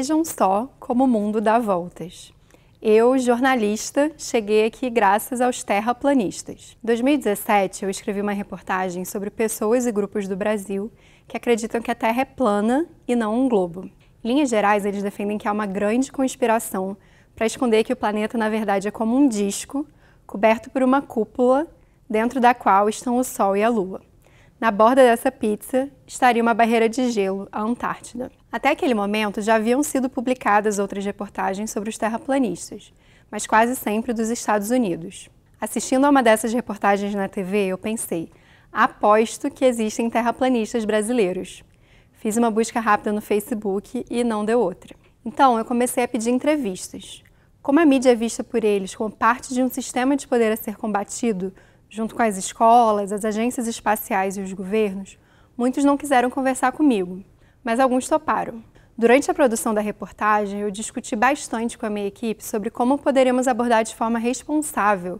Vejam só como o mundo dá voltas. Eu, jornalista, cheguei aqui graças aos terraplanistas. Em 2017, eu escrevi uma reportagem sobre pessoas e grupos do Brasil que acreditam que a Terra é plana e não um globo. Em linhas gerais, eles defendem que há uma grande conspiração para esconder que o planeta, na verdade, é como um disco coberto por uma cúpula dentro da qual estão o Sol e a Lua. Na borda dessa pizza estaria uma barreira de gelo, a Antártida. Até aquele momento já haviam sido publicadas outras reportagens sobre os terraplanistas, mas quase sempre dos Estados Unidos. Assistindo a uma dessas reportagens na TV, eu pensei, aposto que existem terraplanistas brasileiros. Fiz uma busca rápida no Facebook e não deu outra. Então eu comecei a pedir entrevistas. Como a mídia é vista por eles como parte de um sistema de poder a ser combatido, junto com as escolas, as agências espaciais e os governos, muitos não quiseram conversar comigo, mas alguns toparam. Durante a produção da reportagem, eu discuti bastante com a minha equipe sobre como poderíamos abordar de forma responsável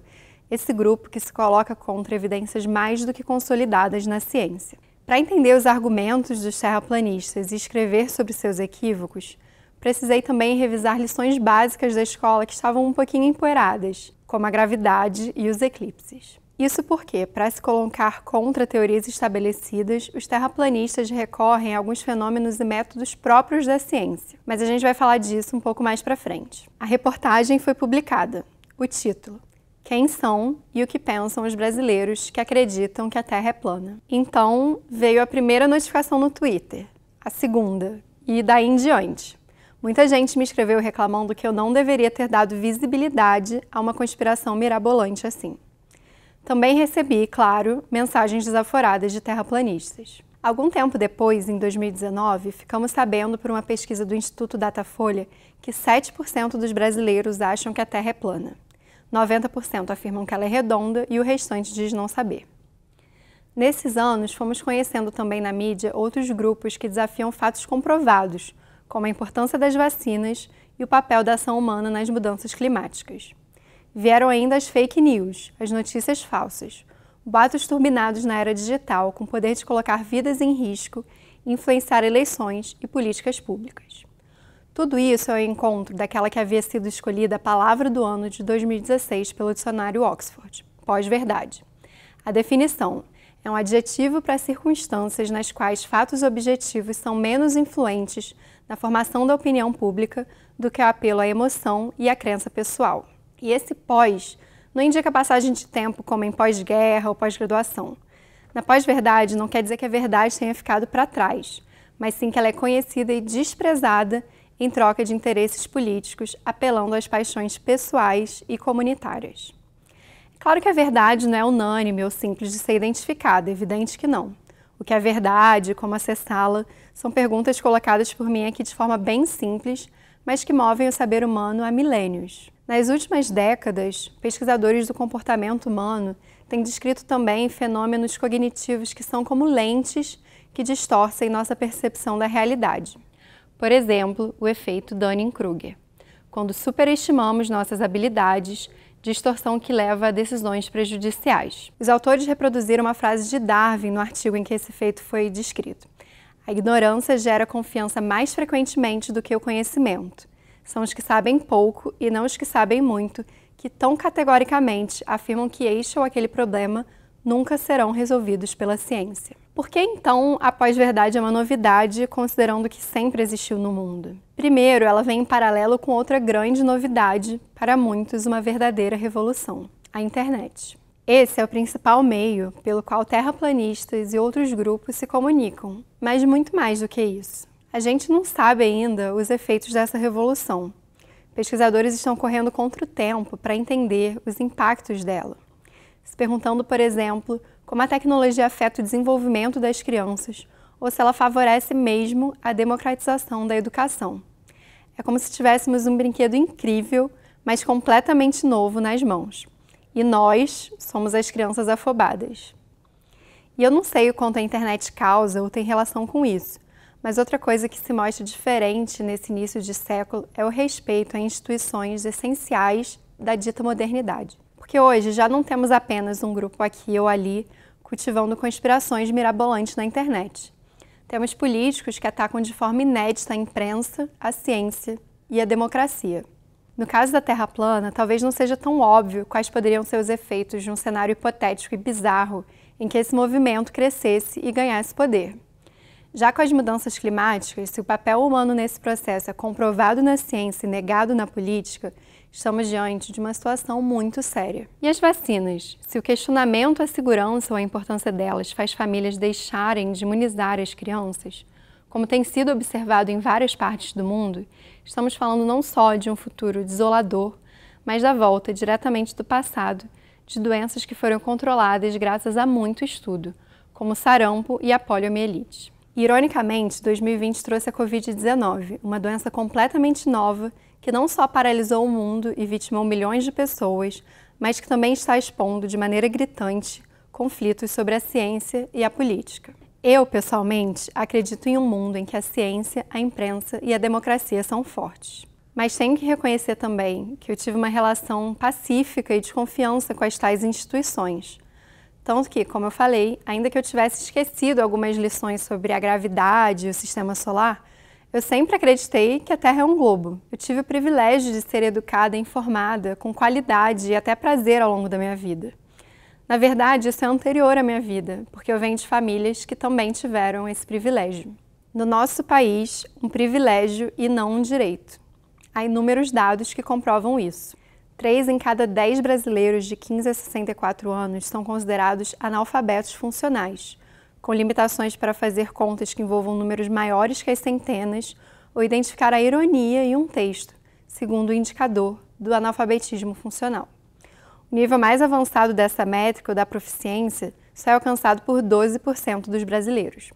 esse grupo que se coloca contra evidências mais do que consolidadas na ciência. Para entender os argumentos dos terraplanistas e escrever sobre seus equívocos, precisei também revisar lições básicas da escola que estavam um pouquinho empoeiradas, como a gravidade e os eclipses. Isso porque, para se colocar contra teorias estabelecidas, os terraplanistas recorrem a alguns fenômenos e métodos próprios da ciência. Mas a gente vai falar disso um pouco mais para frente. A reportagem foi publicada. O título: Quem são e o que pensam os brasileiros que acreditam que a Terra é plana? Então, veio a primeira notificação no Twitter, a segunda, e daí em diante. Muita gente me escreveu reclamando que eu não deveria ter dado visibilidade a uma conspiração mirabolante assim. Também recebi, claro, mensagens desaforadas de terraplanistas. Algum tempo depois, em 2019, ficamos sabendo por uma pesquisa do Instituto Datafolha que 7% dos brasileiros acham que a Terra é plana. 90% afirmam que ela é redonda e o restante diz não saber. Nesses anos, fomos conhecendo também na mídia outros grupos que desafiam fatos comprovados, como a importância das vacinas e o papel da ação humana nas mudanças climáticas. Vieram ainda as fake news, as notícias falsas, boatos turbinados na era digital com o poder de colocar vidas em risco e influenciar eleições e políticas públicas. Tudo isso é o encontro daquela que havia sido escolhida a palavra do ano de 2016 pelo dicionário Oxford, pós-verdade. A definição é um adjetivo para circunstâncias nas quais fatos objetivos são menos influentes na formação da opinião pública do que o apelo à emoção e à crença pessoal. E esse pós não indica passagem de tempo como em pós-guerra ou pós-graduação. Na pós-verdade não quer dizer que a verdade tenha ficado para trás, mas sim que ela é conhecida e desprezada em troca de interesses políticos, apelando às paixões pessoais e comunitárias. Claro que a verdade não é unânime ou simples de ser identificada, é evidente que não. O que é verdade, como acessá-la, são perguntas colocadas por mim aqui de forma bem simples, mas que movem o saber humano há milênios. Nas últimas décadas, pesquisadores do comportamento humano têm descrito também fenômenos cognitivos que são como lentes que distorcem nossa percepção da realidade. Por exemplo, o efeito Dunning-Kruger. Quando superestimamos nossas habilidades, distorção que leva a decisões prejudiciais. Os autores reproduziram uma frase de Darwin no artigo em que esse efeito foi descrito. A ignorância gera confiança mais frequentemente do que o conhecimento. São os que sabem pouco e não os que sabem muito, que tão categoricamente afirmam que este ou aquele problema nunca serão resolvidos pela ciência. Por que então a pós-verdade é uma novidade, considerando que sempre existiu no mundo? Primeiro, ela vem em paralelo com outra grande novidade, para muitos uma verdadeira revolução: a internet. Esse é o principal meio pelo qual terraplanistas e outros grupos se comunicam, mas muito mais do que isso. A gente não sabe ainda os efeitos dessa revolução. Pesquisadores estão correndo contra o tempo para entender os impactos dela, se perguntando, por exemplo, como a tecnologia afeta o desenvolvimento das crianças ou se ela favorece mesmo a democratização da educação. É como se tivéssemos um brinquedo incrível, mas completamente novo nas mãos. E nós somos as crianças afobadas. E eu não sei o quanto a internet causa ou tem relação com isso, mas outra coisa que se mostra diferente nesse início de século é o respeito a instituições essenciais da dita modernidade. Porque hoje já não temos apenas um grupo aqui ou ali cultivando conspirações mirabolantes na internet. Temos políticos que atacam de forma inédita a imprensa, a ciência e a democracia. No caso da Terra plana, talvez não seja tão óbvio quais poderiam ser os efeitos de um cenário hipotético e bizarro em que esse movimento crescesse e ganhasse poder. Já com as mudanças climáticas, se o papel humano nesse processo é comprovado na ciência e negado na política, estamos diante de uma situação muito séria. E as vacinas? Se o questionamento à segurança ou à importância delas faz famílias deixarem de imunizar as crianças, como tem sido observado em várias partes do mundo, estamos falando não só de um futuro desolador, mas da volta diretamente do passado de doenças que foram controladas graças a muito estudo, como o sarampo e a poliomielite. Ironicamente, 2020 trouxe a Covid-19, uma doença completamente nova que não só paralisou o mundo e vitimou milhões de pessoas, mas que também está expondo de maneira gritante conflitos sobre a ciência e a política. Eu, pessoalmente, acredito em um mundo em que a ciência, a imprensa e a democracia são fortes. Mas tenho que reconhecer também que eu tive uma relação pacífica e de confiança com as tais instituições. Tanto que, como eu falei, ainda que eu tivesse esquecido algumas lições sobre a gravidade e o sistema solar, eu sempre acreditei que a Terra é um globo. Eu tive o privilégio de ser educada e informada, com qualidade e até prazer ao longo da minha vida. Na verdade, isso é anterior à minha vida, porque eu venho de famílias que também tiveram esse privilégio. No nosso país, um privilégio e não um direito. Há inúmeros dados que comprovam isso. 3 em cada 10 brasileiros de 15 a 64 anos são considerados analfabetos funcionais, com limitações para fazer contas que envolvam números maiores que as centenas ou identificar a ironia em um texto, segundo o indicador do analfabetismo funcional. O nível mais avançado dessa métrica ou da proficiência só é alcançado por 12% dos brasileiros.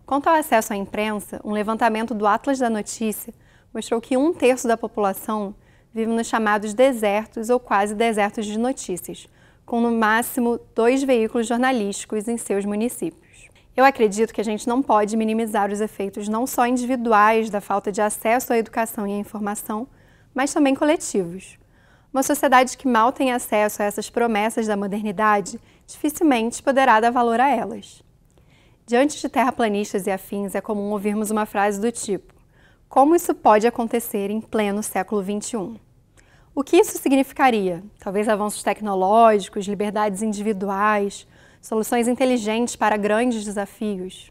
Quanto ao acesso à imprensa, um levantamento do Atlas da Notícia mostrou que 1/3 da população vive nos chamados desertos ou quase desertos de notícias, com no máximo 2 veículos jornalísticos em seus municípios. Eu acredito que a gente não pode minimizar os efeitos não só individuais da falta de acesso à educação e à informação, mas também coletivos. Uma sociedade que mal tem acesso a essas promessas da modernidade dificilmente poderá dar valor a elas. Diante de terraplanistas e afins, é comum ouvirmos uma frase do tipo: como isso pode acontecer em pleno século XXI? O que isso significaria? Talvez avanços tecnológicos, liberdades individuais, soluções inteligentes para grandes desafios?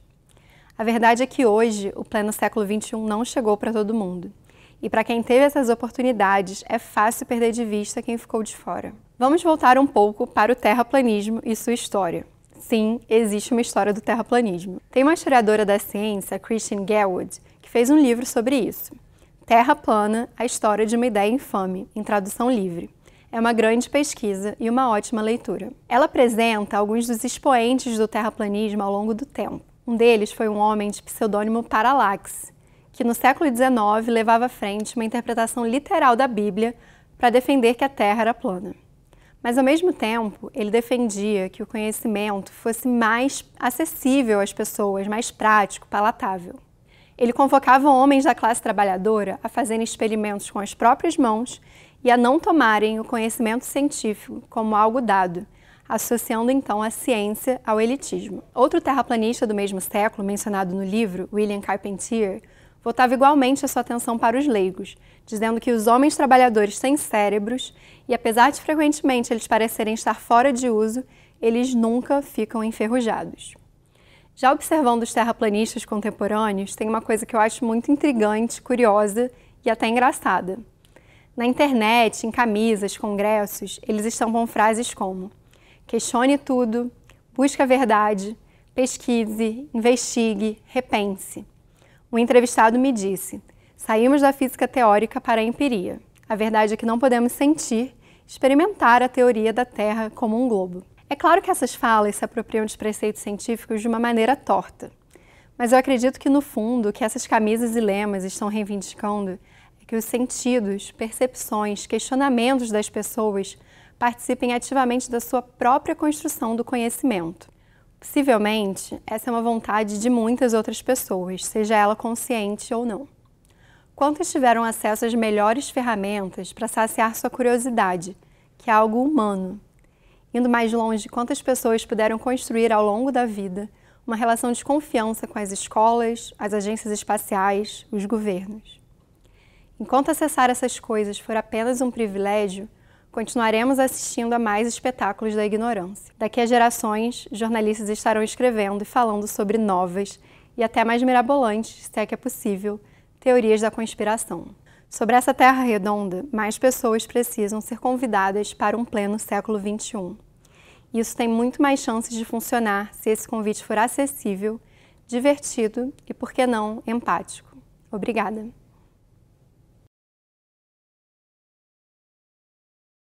A verdade é que hoje, o pleno século XXI não chegou para todo mundo. E para quem teve essas oportunidades, é fácil perder de vista quem ficou de fora. Vamos voltar um pouco para o terraplanismo e sua história. Sim, existe uma história do terraplanismo. Tem uma historiadora da ciência, Christine Garwood, que fez um livro sobre isso. Terra Plana, a história de uma ideia infame, em tradução livre. É uma grande pesquisa e uma ótima leitura. Ela apresenta alguns dos expoentes do terraplanismo ao longo do tempo. Um deles foi um homem de pseudônimo Parallax, que no século XIX levava à frente uma interpretação literal da Bíblia para defender que a Terra era plana. Mas, ao mesmo tempo, ele defendia que o conhecimento fosse mais acessível às pessoas, mais prático, palatável. Ele convocava homens da classe trabalhadora a fazerem experimentos com as próprias mãos e a não tomarem o conhecimento científico como algo dado, associando então a ciência ao elitismo. Outro terraplanista do mesmo século, mencionado no livro, William Carpentier, voltava igualmente a sua atenção para os leigos, dizendo que os homens trabalhadores têm cérebros e, apesar de frequentemente eles parecerem estar fora de uso, eles nunca ficam enferrujados. Já observando os terraplanistas contemporâneos, tem uma coisa que eu acho muito intrigante, curiosa e até engraçada. Na internet, em camisas, congressos, eles estampam frases como: questione tudo, busque a verdade, pesquise, investigue, repense. Um entrevistado me disse: saímos da física teórica para a empiria. A verdade é que não podemos sentir, experimentar a teoria da Terra como um globo. É claro que essas falas se apropriam dos preceitos científicos de uma maneira torta. Mas eu acredito que, no fundo, o que essas camisas e lemas estão reivindicando é que os sentidos, percepções, questionamentos das pessoas participem ativamente da sua própria construção do conhecimento. Possivelmente, essa é uma vontade de muitas outras pessoas, seja ela consciente ou não. Quantas tiveram acesso às melhores ferramentas para saciar sua curiosidade, que é algo humano? Indo mais longe, quantas pessoas puderam construir ao longo da vida uma relação de confiança com as escolas, as agências espaciais, os governos. Enquanto acessar essas coisas for apenas um privilégio, continuaremos assistindo a mais espetáculos da ignorância. Daqui a gerações, jornalistas estarão escrevendo e falando sobre novas e até mais mirabolantes, se é que é possível, teorias da conspiração. Sobre essa Terra redonda, mais pessoas precisam ser convidadas para um pleno século XXI. Isso tem muito mais chances de funcionar se esse convite for acessível, divertido e, por que não, empático. Obrigada!